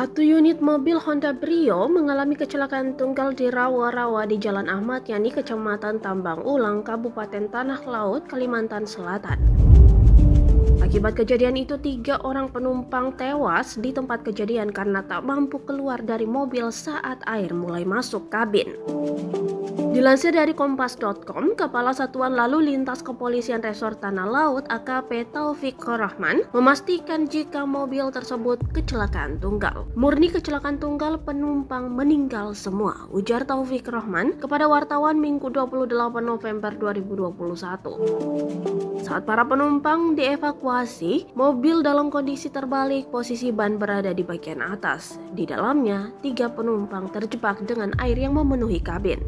Satu unit mobil Honda Brio mengalami kecelakaan tunggal di rawa-rawa di Jalan Ahmad Yani, Kecamatan Tambang Ulang, Kabupaten Tanah Laut, Kalimantan Selatan. Akibat kejadian itu, 3 orang penumpang tewas di tempat kejadian karena tak mampu keluar dari mobil saat air mulai masuk kabin. Dilansir dari kompas.com, Kepala Satuan Lalu Lintas Kepolisian Resor Tanah Laut AKP Taufik Rahman memastikan jika mobil tersebut kecelakaan tunggal. Murni kecelakaan tunggal, penumpang meninggal semua, ujar Taufik Rahman kepada wartawan Minggu 28 November 2021. Saat para penumpang dievakuasi, mobil dalam kondisi terbalik, posisi ban berada di bagian atas. Di dalamnya, 3 penumpang terjebak dengan air yang memenuhi kabin.